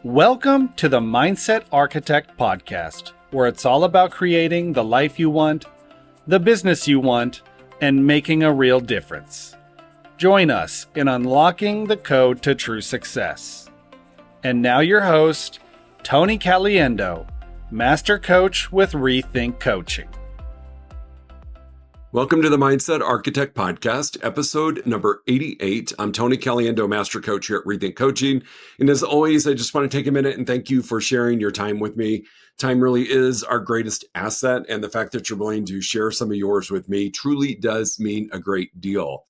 Welcome to the Mindset Architect Podcast, where it's all about creating the life you want, the business you want, and making a real difference. Join us in unlocking the code to true success. And now your host, Tony Caliendo, Master Coach with reTHINK Coaching. Welcome to the Mindset Architect Podcast, episode number 88. I'm Tony Caliendo, Master Coach here at reTHINK Coaching. And as always, I just want to take a minute and thank you for sharing your time with me. Time really is our greatest asset, and the fact that you're willing to share some of yours with me truly does mean a great deal.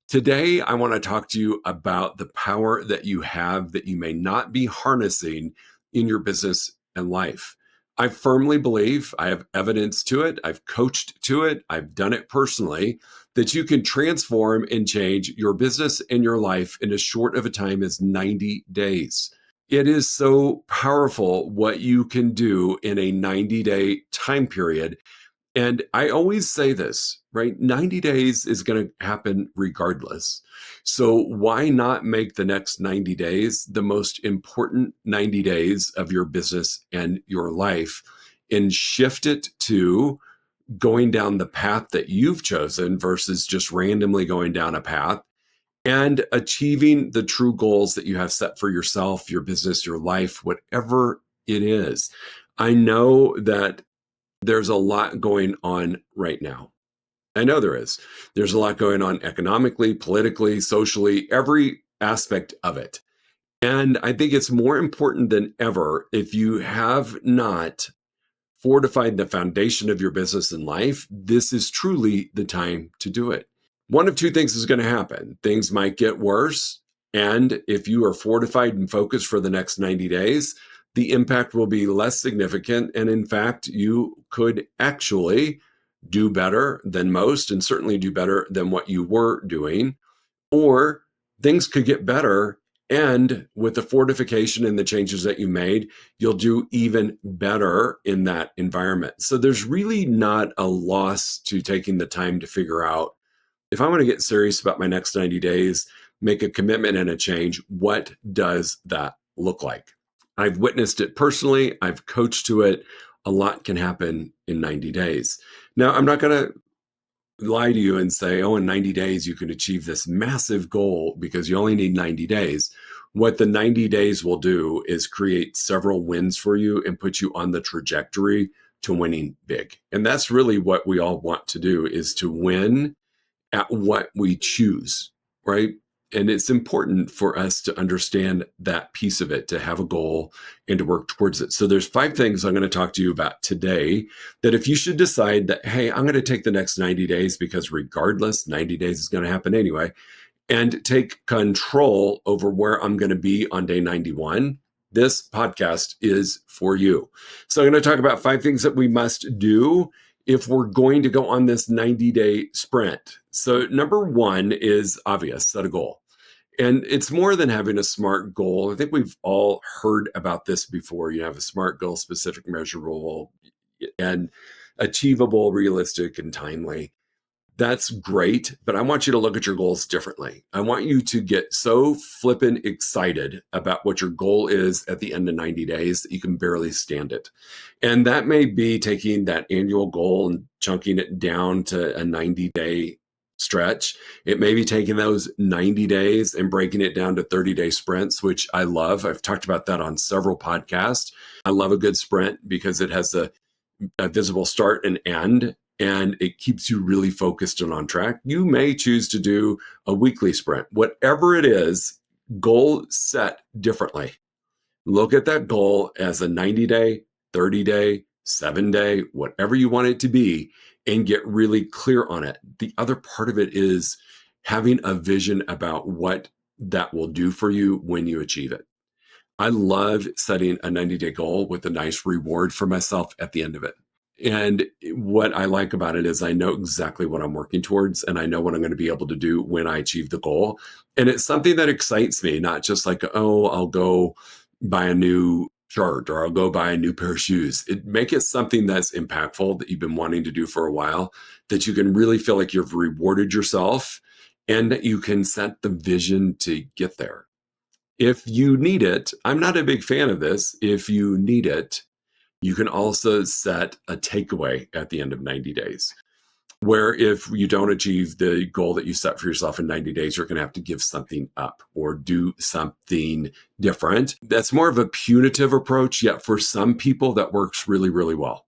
Today, I want to talk to you about the power that you have that you may not be harnessing in your business and life. I firmly believe, I have evidence to it, I've coached to it, I've done it personally, that you can transform and change your business and your life in as short of a time as 90 days. It is so powerful what you can do in a 90-day time period. And I always say this, right? 90 days is going to happen regardless. So why not make the next 90 days the most important 90 days of your business and your life and shift it to going down the path that you've chosen versus just randomly going down a path and achieving the true goals that you have set for yourself, your business, your life, whatever it is. I know that there's a lot going on right now. I know there is. There's a lot going on economically, politically, socially, every aspect of it. And I think it's more important than ever if you have not fortified the foundation of your business and life, this is truly the time to do it. One of two things is going to happen. Things might get worse. And if you are fortified and focused for the next 90 days, the impact will be less significant. And in fact, you could actually do better than most and certainly do better than what you were doing. Or things could get better. And with the fortification and the changes that you made, you'll do even better in that environment. So there's really not a loss to taking the time to figure out, if I want to get serious about my next 90 days, make a commitment and a change, what does that look like? I've witnessed it personally. I've coached to it. A lot can happen in 90 days. Now, I'm not going to lie to you and say, oh, in 90 days, you can achieve this massive goal because you only need 90 days. What the 90 days will do is create several wins for you and put you on the trajectory to winning big. And that's really what we all want to do, is to win at what we choose, right? And it's important for us to understand that piece of it, to have a goal and to work towards it. So there's 5 things I'm going to talk to you about today that if you should decide that, hey, I'm going to take the next 90 days because regardless, 90 days is going to happen anyway, and take control over where I'm going to be on day 91, this podcast is for you. So I'm going to talk about 5 things that we must do if we're going to go on this 90-day sprint. So number 1 is obvious, set a goal. And it's more than having a SMART goal. I think we've all heard about this before. You have a SMART goal, specific, measurable, and achievable, realistic, and timely. That's great, but I want you to look at your goals differently. I want you to get so flippin' excited about what your goal is at the end of 90 days that you can barely stand it. And that may be taking that annual goal and chunking it down to a 90-day stretch. It may be taking those 90 days and breaking it down to 30-day sprints, which I love. I've talked about that on several podcasts. I love a good sprint because it has a visible start and end, and it keeps you really focused and on track. You may choose to do a weekly sprint. Whatever it is, goal set differently. Look at that goal as a 90-day, 30-day, 7-day, whatever you want it to be, and get really clear on it. The other part of it is having a vision about what that will do for you when you achieve it. I love setting a 90-day goal with a nice reward for myself at the end of it. And what I like about it is I know exactly what I'm working towards, and I know what I'm going to be able to do when I achieve the goal. And it's something that excites me, not just like, oh, I'll go buy a new shirt or I'll go buy a new pair of shoes. Make it something that's impactful that you've been wanting to do for a while, that you can really feel like you've rewarded yourself and that you can set the vision to get there. If you need it, I'm not a big fan of this. If you need it, you can also set a takeaway at the end of 90 days, where if you don't achieve the goal that you set for yourself in 90 days, you're going to have to give something up or do something different. That's more of a punitive approach, yet for some people that works really, really well.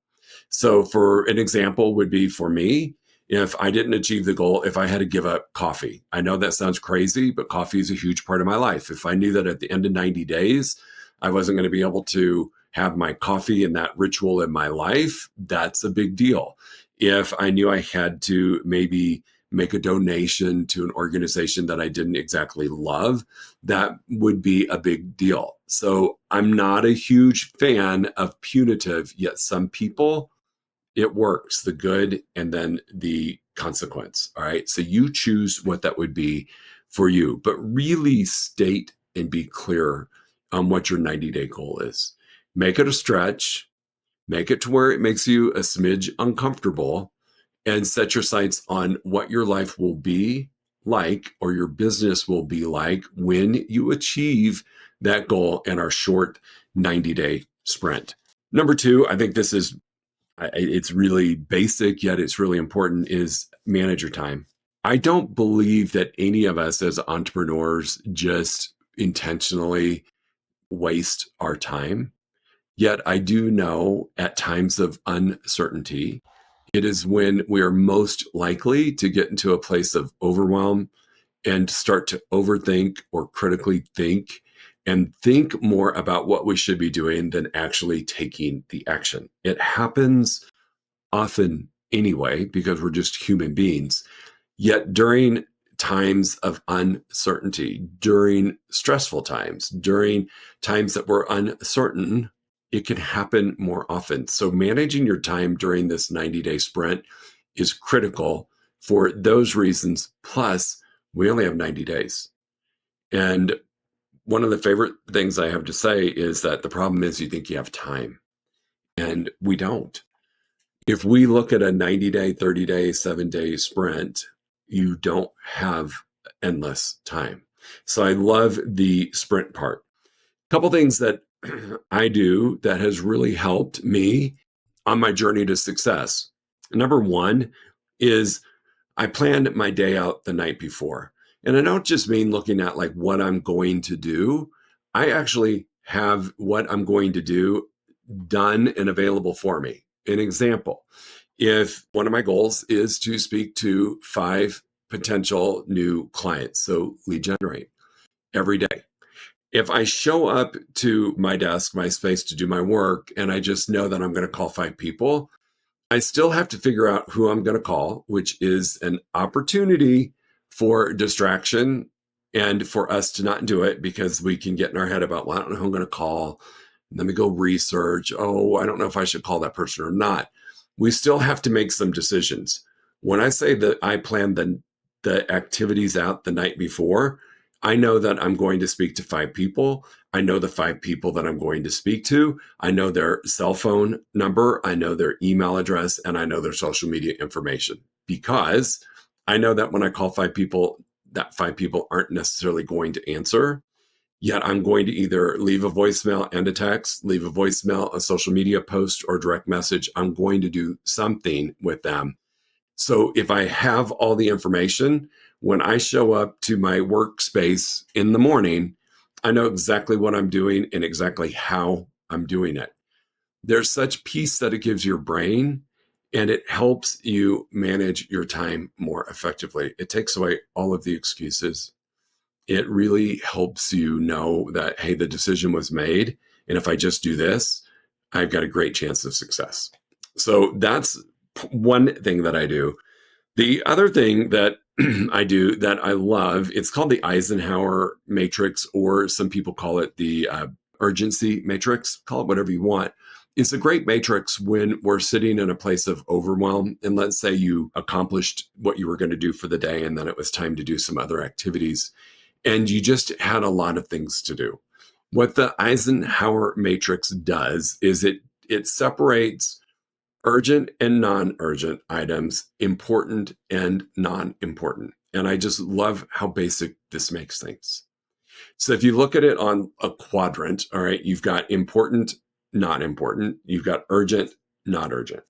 So for an example would be for me, if I didn't achieve the goal, if I had to give up coffee. I know that sounds crazy, but coffee is a huge part of my life. If I knew that at the end of 90 days, I wasn't going to be able to have my coffee and that ritual in my life, that's a big deal. If I knew I had to maybe make a donation to an organization that I didn't exactly love, that would be a big deal. So I'm not a huge fan of punitive, yet some people, it works, the good and then the consequence. All right. So you choose what that would be for you, but really state and be clear on what your 90-day goal is. Make it a stretch, make it to where it makes you a smidge uncomfortable, and set your sights on what your life will be like or your business will be like when you achieve that goal in our short 90-day sprint. Number two, I think this is it's really basic, yet it's really important, is manage your time. I don't believe that any of us as entrepreneurs just intentionally waste our time. Yet I do know at times of uncertainty, it is when we are most likely to get into a place of overwhelm and start to overthink or critically think and think more about what we should be doing than actually taking the action. It happens often anyway, because we're just human beings. Yet during times of uncertainty, during stressful times, during times that we're uncertain, it can happen more often. So managing your time during this 90-day sprint is critical for those reasons. Plus, we only have 90 days. And one of the favorite things I have to say is that the problem is you think you have time, and we don't. If we look at a 90-day, 30-day, 7-day sprint, you don't have endless time. So I love the sprint part. A couple things that I do that has really helped me on my journey to success. Number one is I planned my day out the night before. And I don't just mean looking at like what I'm going to do. I actually have what I'm going to do done and available for me. An example, if one of my goals is to speak to 5 potential new clients, so lead generate every day. If I show up to my desk, my space to do my work, and I just know that I'm going to call 5 people, I still have to figure out who I'm going to call, which is an opportunity for distraction and for us to not do it because we can get in our head about, well, I don't know who I'm going to call. Let me go research. Oh, I don't know if I should call that person or not. We still have to make some decisions. When I say that I plan the activities out the night before, I know that I'm going to speak to 5 people. I know the 5 people that I'm going to speak to. I know their cell phone number. I know their email address, and I know their social media information, because I know that when I call 5 people, that 5 people aren't necessarily going to answer. Yet I'm going to either leave a voicemail and a text, leave a voicemail, a social media post, or direct message. I'm going to do something with them. So if I have all the information, when I show up to my workspace in the morning, I know exactly what I'm doing and exactly how I'm doing it. There's such peace that it gives your brain, and it helps you manage your time more effectively. It takes away all of the excuses. It really helps you know that, hey, the decision was made. And if I just do this, I've got a great chance of success. So that's one thing that I do. The other thing that I do that I love, it's called the Eisenhower matrix, or some people call it the urgency matrix, call it whatever you want. It's a great matrix when we're sitting in a place of overwhelm. And let's say you accomplished what you were going to do for the day, and then it was time to do some other activities, and you just had a lot of things to do. What the Eisenhower matrix does is it separates urgent and non-urgent items, important and non-important. And I just love how basic this makes things. So if you look at it on a quadrant, all right, you've got important, not important. You've got urgent, not urgent.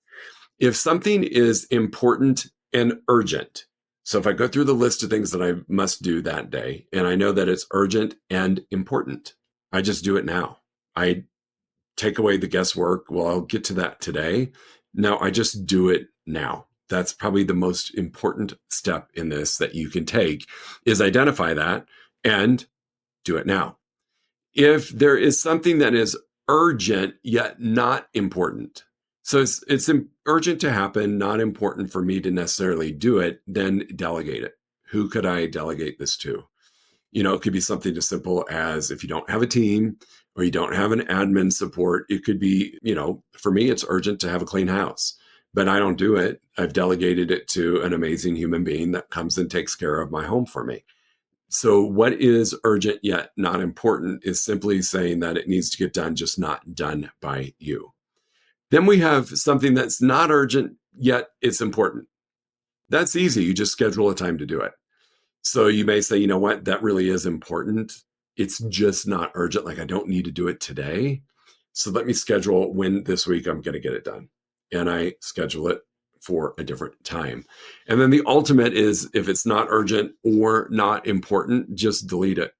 If something is important and urgent, so if I go through the list of things that I must do that day, and I know that it's urgent and important, I just do it now. I take away the guesswork. Well, I'll get to that today. No, I just do it now. That's probably the most important step in this that you can take, is identify that and do it now. If there is something that is urgent yet not important, so it's urgent to happen, not important for me to necessarily do it, then delegate it. Who could I delegate this to? It could be something as simple as, if you don't have a team or you don't have an admin support, it could be, for me, it's urgent to have a clean house, but I don't do it. I've delegated it to an amazing human being that comes and takes care of my home for me. So what is urgent yet not important is simply saying that it needs to get done, just not done by you. Then we have something that's not urgent yet it's important. That's easy. You just schedule a time to do it. So you may say, you know what, that really is important. It's just not urgent. Like, I don't need to do it today. So let me schedule when this week I'm going to get it done. And I schedule it for a different time. And then the ultimate is, if it's not urgent or not important, just delete it.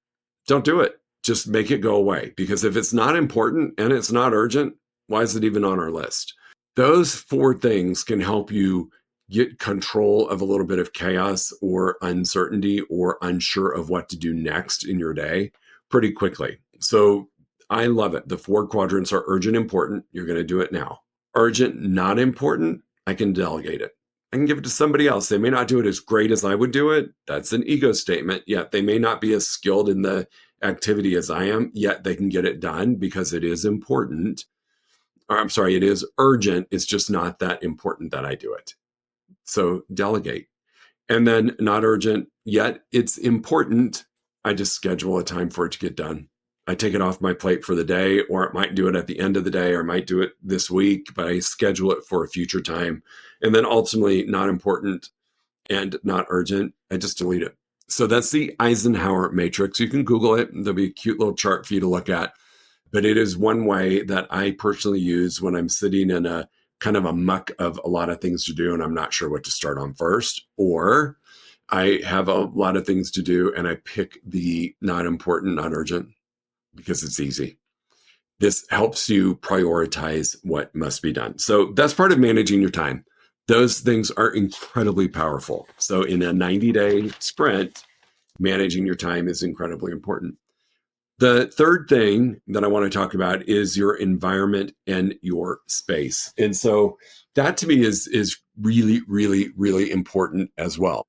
Don't do it. Just make it go away. Because if it's not important and it's not urgent, why is it even on our list? Those 4 things can help you get control of a little bit of chaos or uncertainty or unsure of what to do next in your day pretty quickly. So I love it. The 4 quadrants are urgent, important. You're going to do it now. Urgent, not important. I can delegate it. I can give it to somebody else. They may not do it as great as I would do it. That's an ego statement. Yet they may not be as skilled in the activity as I am, yet they can get it done because it is important. Or I'm sorry, it is urgent. It's just not that important that I do it. So delegate. And then not urgent, yet it's important. I just schedule a time for it to get done. I take it off my plate for the day, or it might do it at the end of the day, or I might do it this week, but I schedule it for a future time. And then ultimately, not important and not urgent, I just delete it. So that's the Eisenhower matrix. You can Google it. There'll be a cute little chart for you to look at. But it is one way that I personally use when I'm sitting in a kind of a muck of a lot of things to do and I'm not sure what to start on first, or I have a lot of things to do and I pick the not important, not urgent, because it's easy. This helps you prioritize what must be done. So that's part of managing your time. Those things are incredibly powerful. So in a 90-day sprint, managing your time is incredibly important. The third thing that I want to talk about is your environment and your space. And so that to me is really, really, really important as well.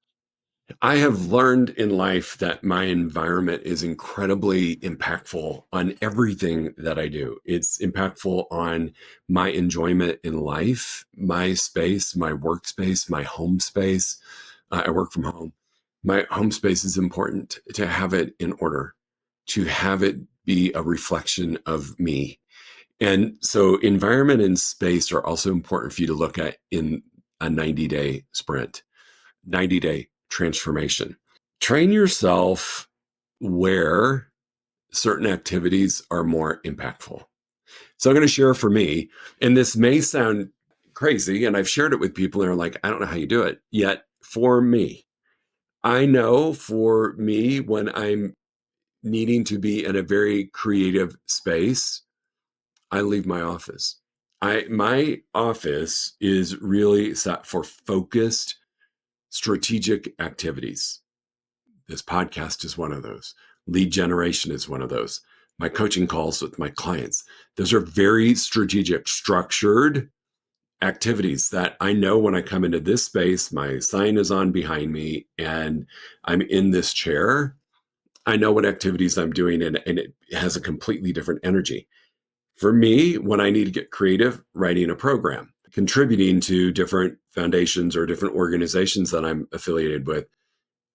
I have learned in life that my environment is incredibly impactful on everything that I do. It's impactful on my enjoyment in life, my space, my workspace, my home space. I work from home. My home space is important to have it in order, to have it be a reflection of me. And so environment and space are also important for you to look at in a 90-day sprint, 90-day transformation. Train yourself where certain activities are more impactful. So I'm going to share for me, and this may sound crazy, and I've shared it with people and they're like, I don't know how you do it. Yet for me, I know for me, when I'm needing to be in a very creative space, I leave my office. My office is really set for focused, strategic activities. This podcast is one of those. Lead generation is one of those. My coaching calls with my clients. Those are very strategic, structured activities that I know when I come into this space, my sign is on behind me and I'm in this chair. I know what activities I'm doing and it has a completely different energy. For me, when I need to get creative, writing a program, contributing to different foundations or different organizations that I'm affiliated with,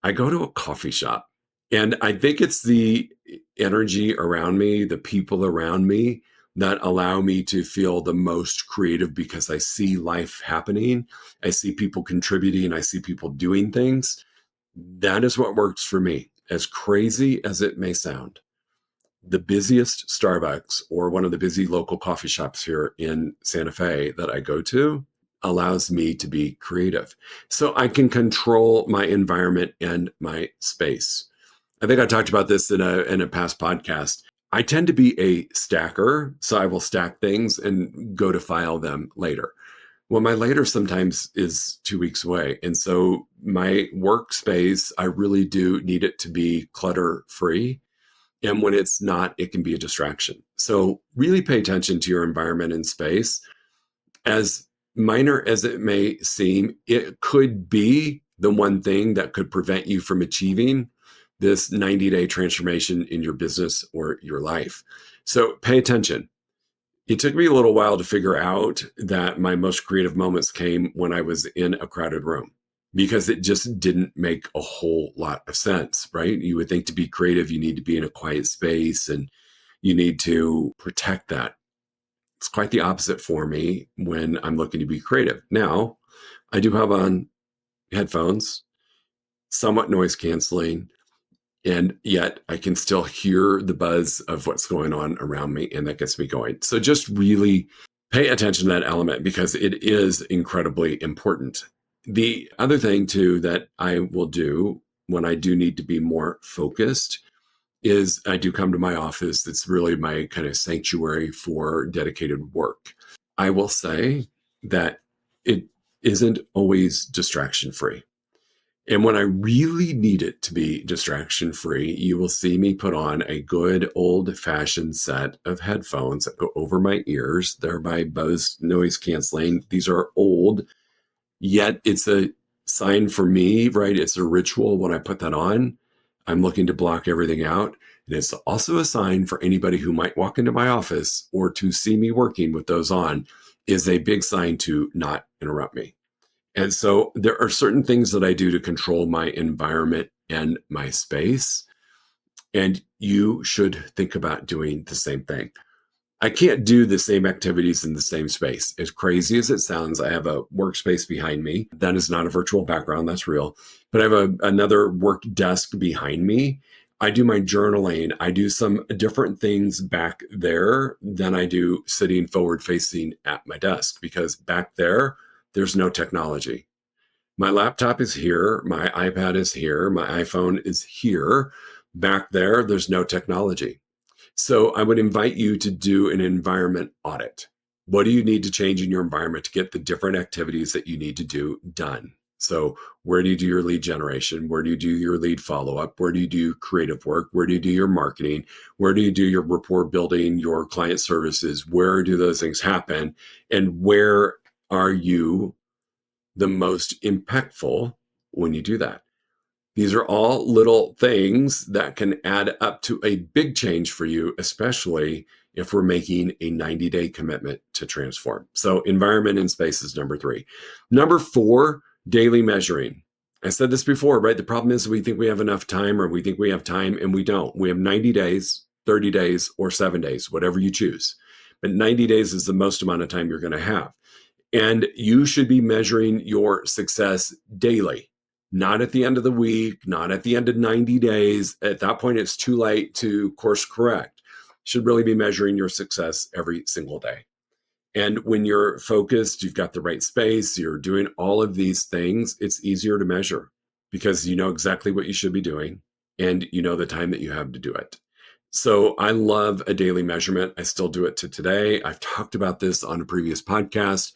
I go to a coffee shop. And I think it's the energy around me, the people around me that allow me to feel the most creative because I see life happening. I see people contributing. I see people doing things. That is what works for me. as crazy as it may sound, the busiest Starbucks or one of the busy local coffee shops here in Santa Fe that I go to allows me to be creative. So I can control my environment and my space. I think I talked about this in a past podcast. I tend to be a stacker, so I will stack things and go to file them later. Well, my later sometimes is 2 weeks away. And so my workspace, I really do need it to be clutter free. And when it's not, it can be a distraction. So really pay attention to your environment and space. As minor as it may seem, it could be the one thing that could prevent you from achieving this 90-day transformation in your business or your life. So pay attention. It took me a little while to figure out that my most creative moments came when I was in a crowded room, because it just didn't make a whole lot of sense, right? You would think to be creative, you need to be in a quiet space and you need to protect that. It's quite the opposite for me when I'm looking to be creative. Now, I do have on headphones, somewhat noise canceling, and yet I can still hear the buzz of what's going on around me, and that gets me going. So just really pay attention to that element because it is incredibly important. The other thing too that I will do when I do need to be more focused is I do come to my office. It's really my kind of sanctuary for dedicated work. I will say that it isn't always distraction free. And when I really need it to be distraction free, you will see me put on a good old fashioned set of headphones that go over my ears, thereby Bose noise canceling. These are old, yet it's a sign for me, right? It's a ritual when I put that on. I'm looking to block everything out. And it's also a sign for anybody who might walk into my office or to see me working with those on, is a big sign to not interrupt me. And so there are certain things that I do to control my environment and my space. And you should think about doing the same thing. I can't do the same activities in the same space. As crazy as it sounds, I have a workspace behind me. That is not a virtual background, that's real. But I have another work desk behind me. I do my journaling. I do some different things back there than I do sitting forward facing at my desk, because back there, there's no technology. My laptop is here. My iPad is here. My iPhone is here. Back there, there's no technology. So I would invite you to do an environment audit. What do you need to change in your environment to get the different activities that you need to do done? So where do you do your lead generation? Where do you do your lead follow-up? Where do you do creative work? Where do you do your marketing? Where do you do your rapport building, your client services? Where do those things happen? And where are you the most impactful when you do that? These are all little things that can add up to a big change for you, especially if we're making a 90-day commitment to transform. So environment and space is number 3. Number 4, daily measuring. I said this before, right? The problem is we think we have enough time, or we think we have time and we don't. We have 90 days, 30 days, or 7 days, whatever you choose. But 90 days is the most amount of time you're going to have. And you should be measuring your success daily, not at the end of the week, not at the end of 90 days. At that point, it's too late to course correct. You should really be measuring your success every single day. And when you're focused, you've got the right space, you're doing all of these things, it's easier to measure because you know exactly what you should be doing and you know the time that you have to do it. So I love a daily measurement. I still do it to today. I've talked about this on a previous podcast.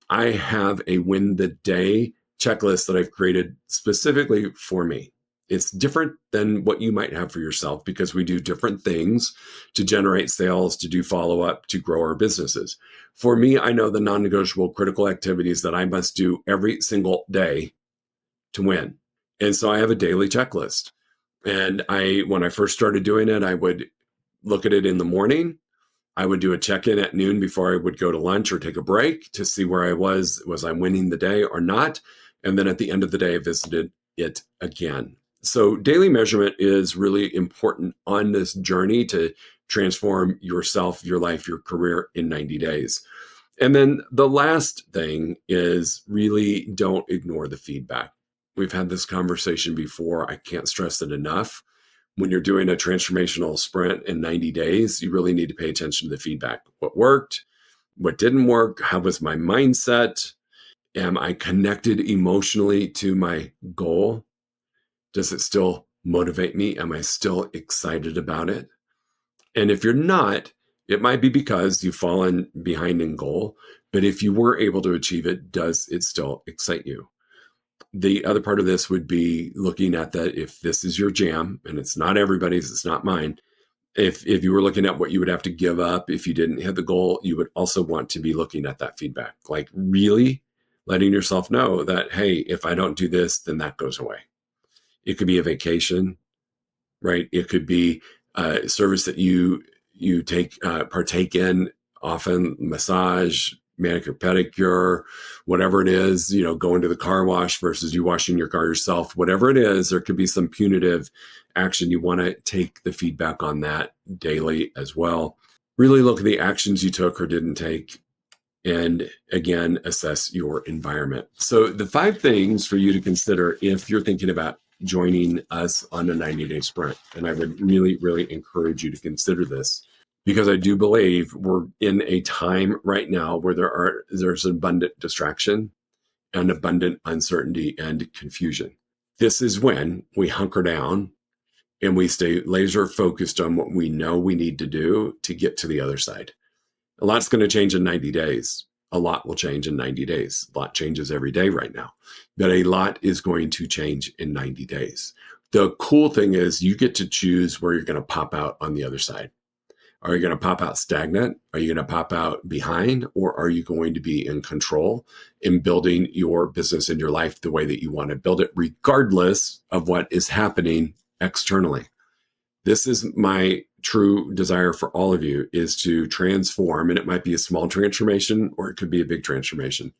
I have a win the day checklist that I've created specifically for me. It's different than what you might have for yourself because we do different things to generate sales, to do follow-up, to grow our businesses. For me, I know the non-negotiable critical activities that I must do every single day to win. And so I have a daily checklist. And when I first started doing it, I would look at it in the morning. I would do a check-in at noon before I would go to lunch or take a break to see where I was. Was I winning the day or not? And then at the end of the day, I visited it again. So daily measurement is really important on this journey to transform yourself, your life, your career in 90 days. And then the last thing is really don't ignore the feedback. We've had this conversation before. I can't stress it enough. when you're doing a transformational sprint in 90 days, you really need to pay attention to the feedback. What worked? What didn't work? How was my mindset? Am I connected emotionally to my goal? Does it still motivate me? Am I still excited about it? And if you're not, it might be because you've fallen behind in goal. But if you were able to achieve it, does it still excite you? The other part of this would be looking at that if this is your jam, and it's not everybody's, it's not mine. If you were looking at what you would have to give up if you didn't hit the goal, you would also want to be looking at that feedback, like really letting yourself know that, hey, if I don't do this, then that goes away. It could be a vacation, right? It could be a service that you partake in often, massage, manicure, pedicure, whatever it is, going to the car wash versus you washing your car yourself, whatever it is, there could be some punitive action. You want to take the feedback on that daily as well. Really look at the actions you took or didn't take. And again, assess your environment. So the 5 things for you to consider if you're thinking about joining us on a 90-day sprint. And I would really, really encourage you to consider this, because I do believe we're in a time right now where there's abundant distraction and abundant uncertainty and confusion. This is when we hunker down and we stay laser focused on what we know we need to do to get to the other side. A lot's going to change in 90 days. A lot will change in 90 days. A lot changes every day right now, but a lot is going to change in 90 days. The cool thing is you get to choose where you're going to pop out on the other side. Are you going to pop out stagnant? Are you going to pop out behind? Or are you going to be in control in building your business and your life the way that you want to build it, regardless of what is happening externally? This is my true desire for all of you, is to transform, and it might be a small transformation or it could be a big transformation,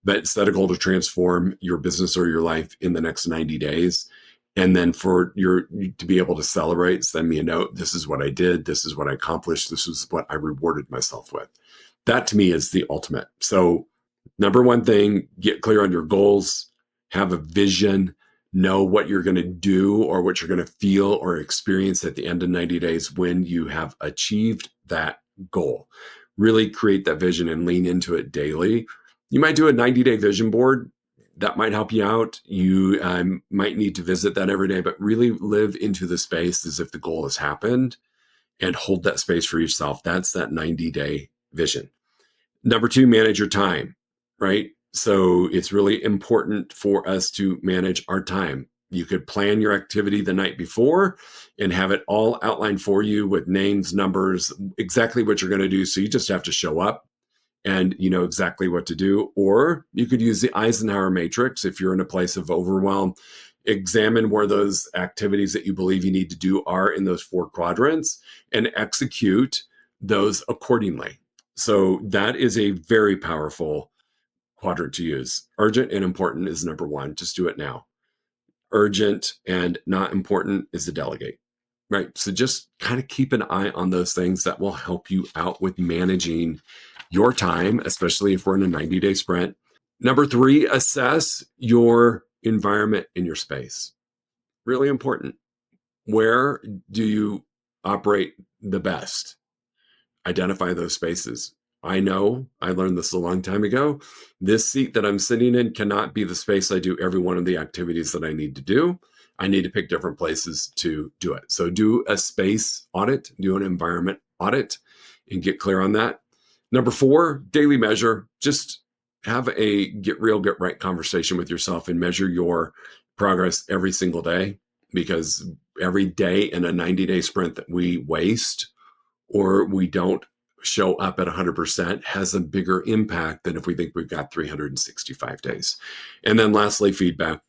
but set a goal to transform your business or your life in the next 90 days. And then for you to be able to celebrate, send me a note. This is what I did. This is what I accomplished. This is what I rewarded myself with. That to me is the ultimate. So number 1 thing, get clear on your goals, have a vision, know what you're going to do or what you're going to feel or experience at the end of 90 days when you have achieved that goal. Really create that vision and lean into it daily. You might do a 90-day vision board. That might help you out. You might need to visit that every day, but really live into the space as if the goal has happened and hold that space for yourself. That's that 90-day vision. Number 2, manage your time, right? So it's really important for us to manage our time. You could plan your activity the night before and have it all outlined for you with names, numbers, exactly what you're going to do. So you just have to show up and you know exactly what to do. Or you could use the Eisenhower matrix if you're in a place of overwhelm. Examine where those activities that you believe you need to do are in those 4 quadrants and execute those accordingly. So that is a very powerful quadrant to use. Urgent and important is number 1. Just do it now. Urgent and not important is the delegate, right? So just kind of keep an eye on those things that will help you out with managing your time, especially if we're in a 90-day sprint. Number 3, assess your environment in your space. Really important. Where do you operate the best? Identify those spaces. I know, I learned this a long time ago. This seat that I'm sitting in cannot be the space I do every one of the activities that I need to do. I need to pick different places to do it. So do a space audit, do an environment audit, and get clear on that. Number 4, daily measure. Just have a get real, get right conversation with yourself and measure your progress every single day, because every day in a 90-day sprint that we waste or we don't show up at 100% has a bigger impact than if we think we've got 365 days. And then lastly, feedback.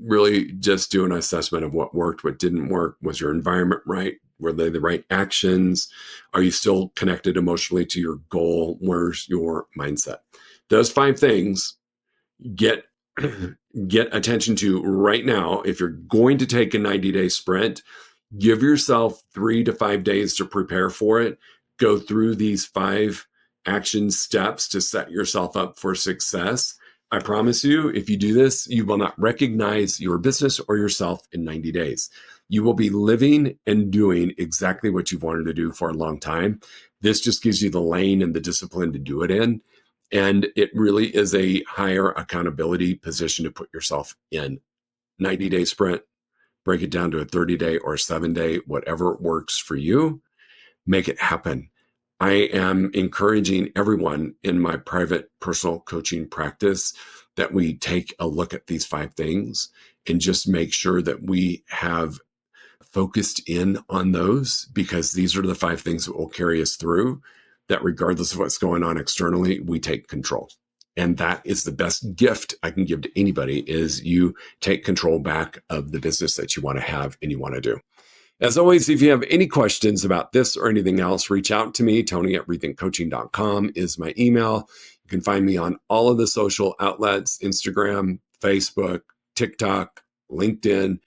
Really just do an assessment of what worked, what didn't work. Was your environment right? Were they the right actions? Are you still connected emotionally to your goal? Where's your mindset? Those 5 things get attention to right now. If you're going to take a 90-day sprint, give yourself 3 to 5 days to prepare for it. Go through these 5 action steps to set yourself up for success. I promise you, if you do this, you will not recognize your business or yourself in 90 days. you will be living and doing exactly what you've wanted to do for a long time. This just gives you the lane and the discipline to do it in. And it really is a higher accountability position to put yourself in. 90-day sprint, break it down to a 30-day or 7-day, whatever works for you, make it happen. I am encouraging everyone in my private personal coaching practice that we take a look at these 5 things and just make sure that we have focused in on those, because these are the 5 things that will carry us through, that regardless of what's going on externally, we take control. And that is the best gift I can give to anybody, is you take control back of the business that you want to have and you want to do. As always, if you have any questions about this or anything else, reach out to me. Tony@rethinkcoaching.com is my email. You can find me on all of the social outlets, Instagram, Facebook, TikTok, LinkedIn,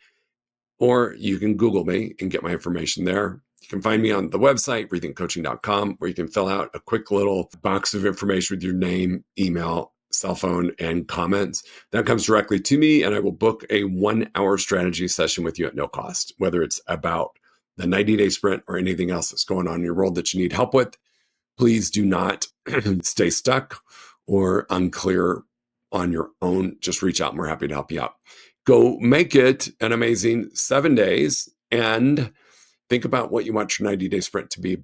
or you can Google me and get my information there. You can find me on the website, rethinkcoaching.com, where you can fill out a quick little box of information with your name, email, cell phone, and comments. That comes directly to me, and I will book a 1-hour strategy session with you at no cost, whether it's about the 90-day sprint or anything else that's going on in your world that you need help with. Please do not stay stuck or unclear on your own. Just reach out and we're happy to help you out. Go make it an amazing 7 days and think about what you want your 90-day sprint to be.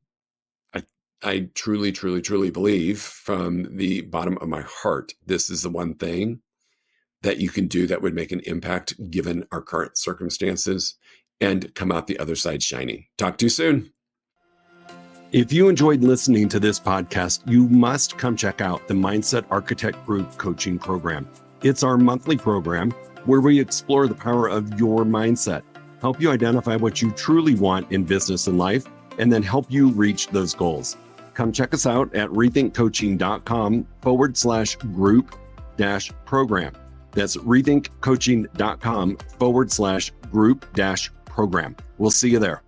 I truly, truly, truly believe from the bottom of my heart, this is the one thing that you can do that would make an impact given our current circumstances and come out the other side shining. Talk to you soon. If you enjoyed listening to this podcast, you must come check out the Mindset Architect Group Coaching Program. It's our monthly program where we explore the power of your mindset, help you identify what you truly want in business and life, and then help you reach those goals. Come check us out at rethinkcoaching.com/group-program. That's rethinkcoaching.com/group-program. We'll see you there.